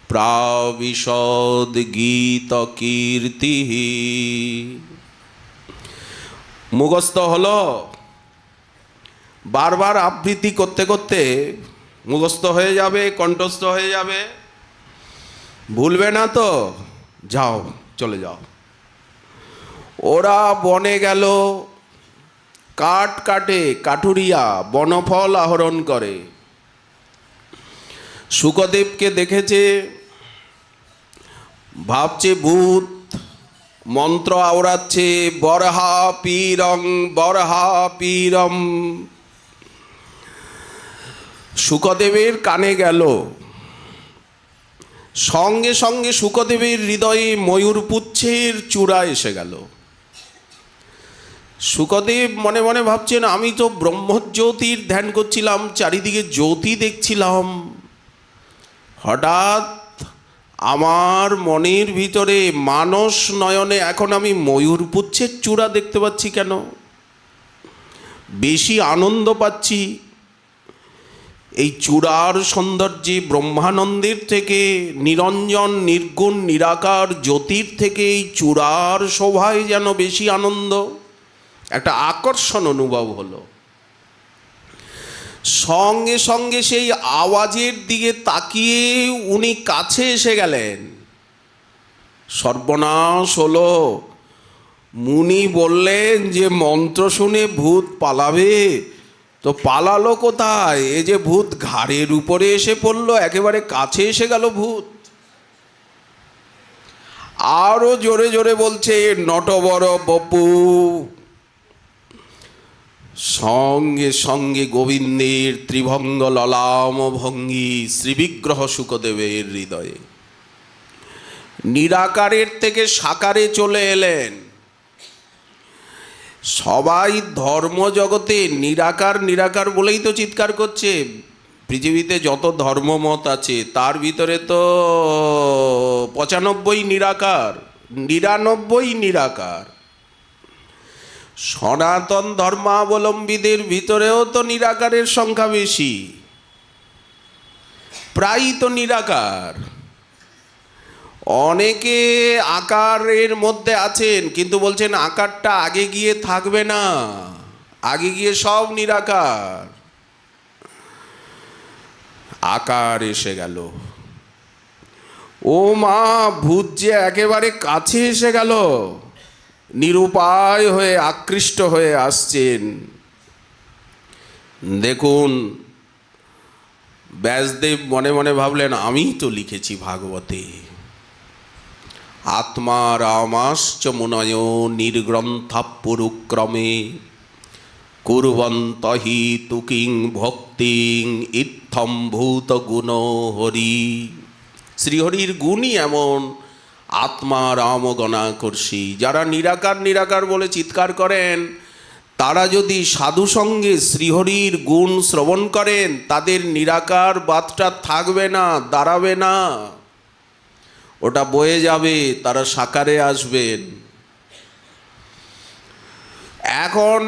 প্রাবিশদ গীত কীর্তি। মুখস্থ হলো, বারবার আবৃত্তি করতে করতে মুখস্থ হয়ে যাবে, কণ্ঠস্থ হয়ে যাবে, ভুলবে না তো? যাও, চলে যাও। ওরা বনে গেল, কাঠ কাটে, কাঠুরিয়া বনফল আহরণ করে। শুকদেবকে দেখেছে, ভাবছে ভূত, মন্ত্র আওড়াচ্ছে, বরহা পীরং বরহা পীরম। শুকদেবের কানে গেল, সঙ্গে সঙ্গে শুকদেবের হৃদয়ে ময়ূরপুচ্ছের চূড়া এসে গেল। শুকদেব মনে মনে ভাবছেন, আমি তো ব্রহ্মজ্যোতির ধ্যান করছিলাম, চারিদিকে জ্যোতি দেখছিলাম, হঠাৎ আমার মনের ভিতরে মানস নয়নে এখন আমি ময়ূরপুচ্ছের চূড়া দেখতে পাচ্ছি কেন? বেশি আনন্দ পাচ্ছি। এই চূড়ার সৌন্দর্যে ব্রহ্মানন্দের থেকে, নিরঞ্জন নির্গুণ নিরাকার জ্যোতির থেকে এই চূড়ার শোভায় যেন বেশি আনন্দ, একটা আকর্ষণ অনুভব হলো। সঙ্গে সঙ্গে সেই আওয়াজের দিকে তাকিয়ে উনি কাছে এসে গেলেন। সর্বনাশ হলো, মুনি বললেন যে মন্ত্র শুনে ভূত পালাবে, তো পালালো কোথায়? এই যে ভূত ঘাড়ের উপরে এসে পড়লো, একেবারে কাছে এসে গেল ভূত। আরো জোরে জোরে বলছে, নটবর বপু। সঙ্গে সঙ্গে গোবিন্দের ত্রিভঙ্গ ললাম ভঙ্গি শ্রীবিগ্রহ শুকদেবের হৃদয়ে। নিরাকারের থেকে সাকারে চলে এলেন। সবাই ধর্মজগতে নিরাকার নিরাকার বলেই তো চিৎকার করছে। পৃথিবীতে যত ধর্মমত আছে তার ভিতরে তো 95 নিরাকার, 99 নিরাকার। সনাতন ধর্মাবলম্বীদের ভিতরেও তো নিরাকারের সংখ্যা বেশি, প্রায়ই তো নিরাকার। অনেকে আকারের মধ্যে আছেন, কিন্তু বলছেন আকারটা আগে গিয়ে থাকবে না, আগে গিয়ে সব নিরাকার। আকার এসে গেল। ও মা, ভূত যে একেবারে কাছে এসে গেল, নিরুপায় হয়ে আকৃষ্ট হয়ে আসছেন। দেখুন, ব্যাসদেব মনে মনে ভাবলেন, আমি তো লিখেছি ভাগবতে, আত্মা রামাশ্চ মুনয় নির্গ্রন্থাপুরুক্রমে কুর্বন্ত হি তুকিং ভক্তিং ইত্থম ভূত গুণ হরি। শ্রীহরির গুণই এমন, আত্মা রাম গণাকর্ষী। যারা নিরাকার নিরাকার বলে চিৎকার করেন, তারা যদি সাধু সঙ্গে শ্রীহরির গুণ শ্রবণ করেন, তাদের নিরাকার বাতটা থাকবে না, দাঁড়াবে না, ওটা বয়ে যাবে, তারা সাকারে আসবেন। এখন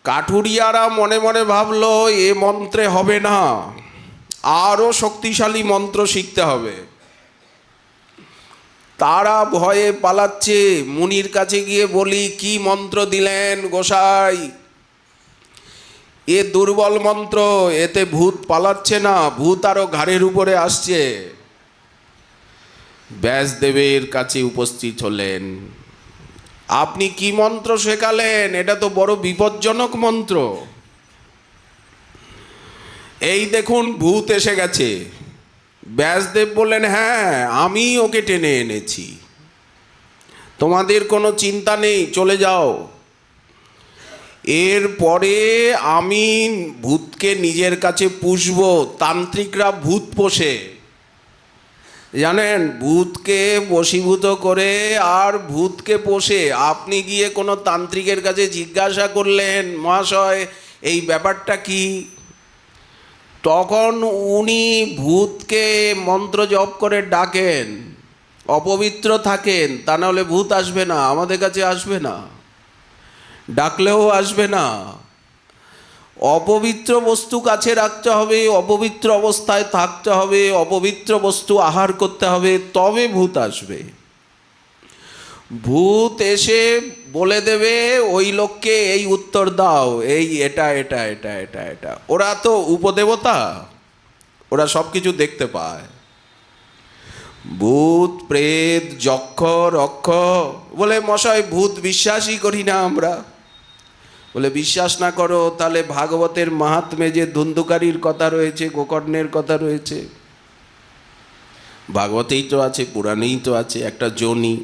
কাঠুরিয়ারা মনে মনে ভাবলো এ মন্ত্রে হবে না, আরও শক্তিশালী মন্ত্র শিখতে হবে। তারা ভয়ে পালাচ্ছে। মুনির কাছে গিয়ে বলি, কি মন্ত্র দিলেন গোসাই? এ দুর্বল মন্ত্র, এতে ভূত পালাচ্ছে না, ভূত আরো ঘাড়ের উপরে আসছে। ব্যাসদেবের কাছে উপস্থিত হলেন। আপনি কি মন্ত্র শেখালেন? এটা তো বড় বিপজ্জনক মন্ত্র। এই দেখুন ভূত এসে গেছে। ব্যাসদেব বললেন, হ্যাঁ আমি ওকে টেনে এনেছি, তোমাদের কোনো চিন্তা নেই, চলে যাও। এরপরে আমি ভূতকে নিজের কাছে পুষব। তান্ত্রিকরা ভূত পোষে, জানেন, ভূতকে বশীভূত করে আর ভূতকে পোষে। আপনি গিয়ে কোনো তান্ত্রিকের কাছে জিজ্ঞাসা করলেন, মহাশয় এই ব্যাপারটা কি? তখন উনি ভূতকে মন্ত্র জপ করে ডাকেন, অপবিত্র থাকেন, তা নাহলে ভূত আসবে না, আমাদের কাছে আসবে না, ডাকলেও আসবে না। অপবিত্র বস্তু কাছে রাখতে হবে, অপবিত্র অবস্থায় থাকতে হবে, অপবিত্র বস্তু আহার করতে হবে, তবে ভূত আসবে। ভূত এসে বলে দেবে ওই লোককে এই উত্তর দাও, এই এটা এটা এটা এটা এটা। ওরা তো উপদেবতা, ওরা সব কিছু দেখতে পায়। ভূত প্রেত যক্ষ রক্ষ বলে, মশাই ভূত বিশ্বাসই করি না আমরা। বলে, বিশ্বাস না করো তাহলে ভাগবতের মাহাত্মে যে ধুন্ধুকারীর কথা রয়েছে, গোকর্ণের কথা রয়েছে, ভাগবতেই তো আছে, পুরাণেই তো আছে, একটা যোনি।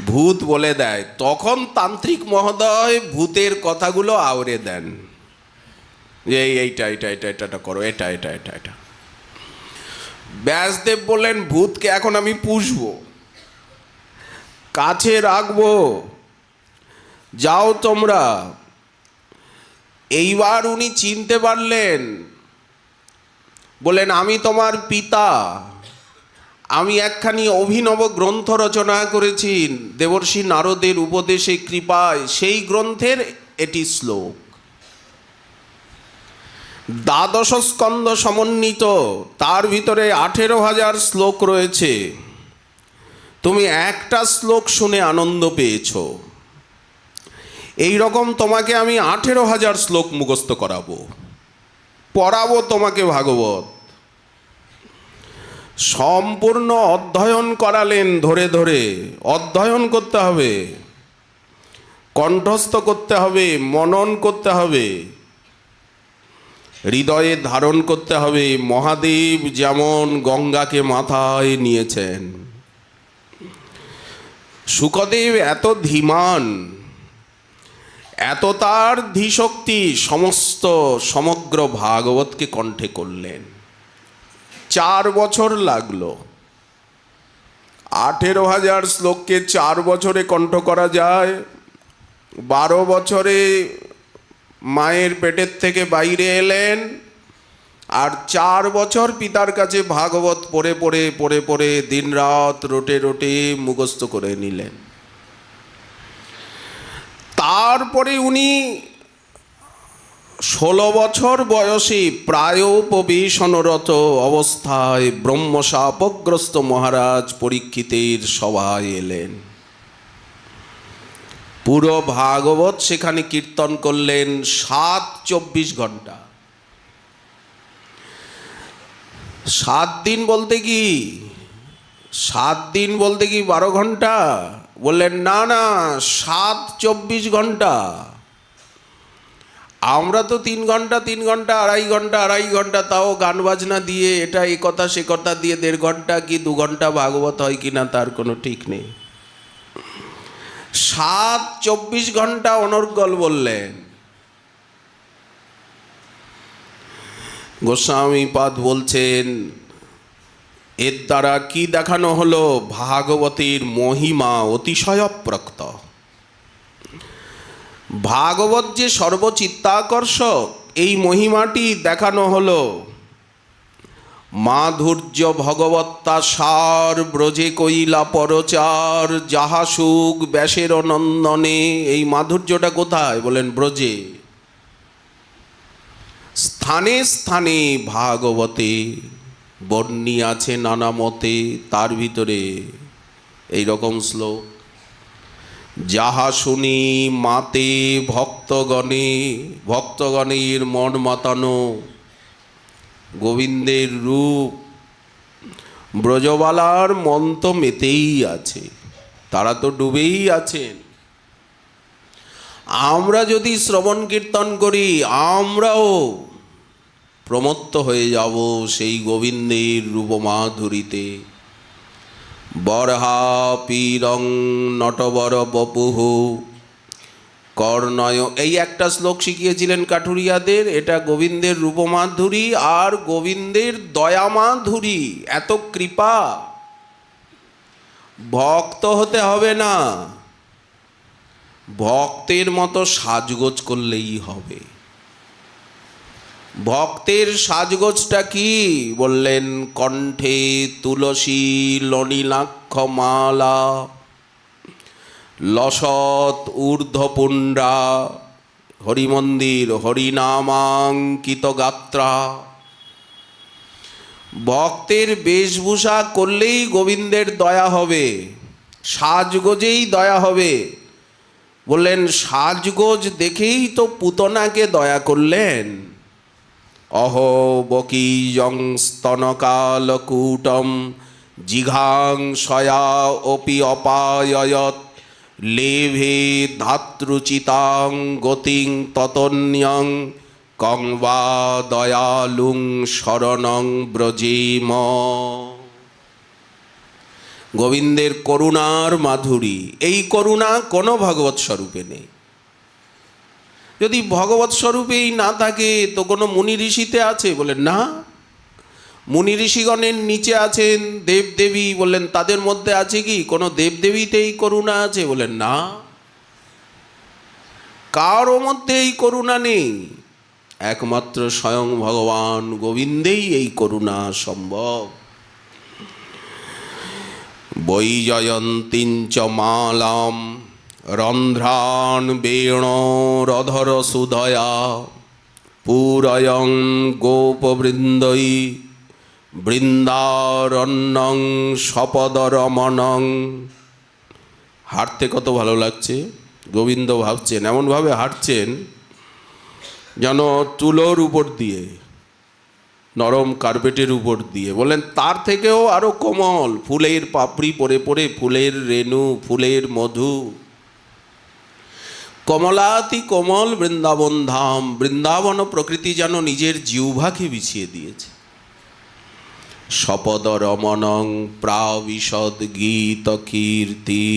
ভূত বলে দেয়। তখন তান্ত্রিক মহোদয় ভূতের কথাগুলো আওড়ে দেন, যে এইটা এটা এটা এটা করো, এটা এটা এটা এটা। ব্যাসদেব বললেন, ভূতকে এখন আমি পুষবো, কাছে রাখবো, যাও তোমরা। এইবার উনি চিনতে পারলেন, বললেন, আমি তোমার পিতা, আমি একখানি অভিনব গ্রন্থ রচনা করেছি দেবর্ষি নারদের উপদেশে কৃপায়, সেই গ্রন্থের এটি শ্লোক। 12 স্কন্ধ সমন্বিত, তার ভিতরে 18,000 শ্লোক রয়েছে। তুমি একটা শ্লোক শুনে আনন্দ পেয়েছো, এই রকম তোমাকে আমি 18,000 শ্লোক মুখস্থ করাবো, পড়াবো তোমাকে ভাগবত। সম্পূর্ণ অধ্যয়ন করালেন, ধরে ধরে অধ্যয়ন করতে হবে, কণ্ঠস্থ করতে হবে, মনন করতে হবে, হৃদয়ে ধারণ করতে হবে। মহাদেব যেমন গঙ্গাকে মাথায় নিয়েছেন, শুকদেব এত ধীমান, এত তার ধীশক্তি, সমগ্র ভাগবতকে কণ্ঠে করলেন। 4 বছর লাগলো। 18,000 শ্লোককে 4 বছরে কণ্ঠ করা যায়। 12 বছরে মায়ের পেটের থেকে বাইরে এলেন, আর 4 বছর পিতার কাছে ভাগবত পড়ে পড়ে পড়ে পড়ে দিনরাত রোটে রোটে মুখস্থ করে নিলেন। তারপরে উনি 16 বছর বয়সী প্রায়োপবেশনরত অবস্থায় ব্রহ্মশাপগ্রস্ত মহারাজ পরীক্ষিতের সভায় এলেন। পুরো ভাগবত সেখানে কীর্তন করলেন 7-24 ঘন্টা। 7 দিন বলতে কি 12 ঘন্টা? বললেন না না, 7-24 ঘন্টা। আমরা তো 3 ঘন্টা 3 ঘন্টা, আড়াই ঘন্টা, তাও গান বাজনা দিয়ে এটা এ কথা সে কথা দিয়ে 1.5 ঘন্টা কি 2 ঘন্টা ভাগবত হয় কিনা তার কোনো ঠিক নেই। 7-24 ঘন্টা অনর্গল বললেন। গোস্বামীপাদ বলছেন, এর দ্বারা কি দেখানো হলো? ভাগবতের মহিমা অতিশয় অপ্রক্ত। ভাগবত যে সর্বচিত্তাকর্ষক, এই মহিমাটি দেখানো হলো। মাধুর্য ভগবত্তা সার ব্রজে কইলা পরচার, যাহা সুখ ব্যাসের নন্দনে। এই মাধুর্যটা কোথায়? বলেন ব্রজে। স্থানে স্থানে ভাগবতে বর্ণী আছে নানা মতে, তার ভিতরে এই রকম শ্লোক, যাহা শুনি মাতে ভক্তগণে। ভক্তগণের মন মাতানো গোবিন্দের রূপ, ব্রজবালার মন তো মেতেই আছে, তারা তো ডুবেই আছেন। আমরা যদি শ্রবণ কীর্তন করি, আমরাও প্রমত্ত হয়ে যাব সেই গোবিন্দের রূপমাধুরীতে। বরহা পীরং নটবর বপুহ কর্ণয়, এই একটা শ্লোক শিখিয়েছিলেন কাঠুরিয়াদের। এটা গোবিন্দের রূপমাধুরী আর গোবিন্দের দয়ামাধুরী। এত কৃপা। ভক্ত হতে হবে না, ভক্তের মতো সাজগোজ করলেই হবে। ভক্তের সাজগোজটা কি? বললেন কণ্ঠে তুলসী ললিলাক্ষ মালা, লসৎ ঊর্ধ্বপুণ্ডা, হরিমন্দির হরিনামাঙ্কিত গাত্রা। ভক্তের বেশভূষা করলেই গোবিন্দের দয়া হবে, সাজগোজেই দয়া হবে। বললেন সাজগোজ দেখেই তো পুতনাকে দয়া করলেন। অহো বকিজং স্তনকালকূটম জিঘাং সয়া অপি অপায়য়ত, লেভে ধাতৃচিতাং গতিং ততন্যং কং বা দয়ালুং শরণং ব্রজেম। গোবিন্দের করুণার মাধুরী, এই করুণা কোনো ভগবৎ স্বরূপে নেই। যদি ভগবৎ স্বরূপেই না থাকে তো কোনো মুনি ঋষিতে আছে? বলেন না। মুনি ঋষিগণের নিচে আছেন দেবদেবী, বললেন তাদের মধ্যে আছে কি কোনো দেবদেবীতেই করুণা আছে? বলেন না। কারও মধ্যে এই করুণা নেই, একমাত্র স্বয়ং ভগবান গোবিন্দেই এই করুণা সম্ভব। বৈজয়ন্তীঞ্চ মালাম রন্ধ্রান বেণোরধর সুধয়া, পূরয়ং গোপবৃন্দৈ বৃন্দারণ্যং সপদরমণং। হাঁটতে কত ভালো লাগছে। গোবিন্দ ভাবছেন, এমনভাবে হাঁটছেন যেন তুলোর উপর দিয়ে, নরম কার্পেটের উপর দিয়ে। বলেন তার থেকেও আরও কোমল, ফুলের পাপড়ি পরে পরে, ফুলের রেণু, ফুলের মধু। কমলাতি কোমল বৃন্দাবন ধাম। বৃন্দাবন প্রকৃতি যেন নিজের জিহ্বাকে বিছিয়ে দিয়েছে। সপদ রমণং প্রাবিশদ গীত কীর্তি।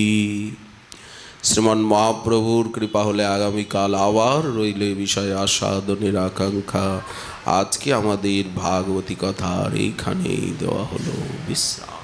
শ্রীমন মহাপ্রভুর কৃপা হলে আগামীকাল আবার রইল এ বিষয়ে আস্বাদনের আকাঙ্ক্ষা। আজকে আমাদের ভাগবতী কথার এইখানেই দেওয়া হলো বিশ্রাম।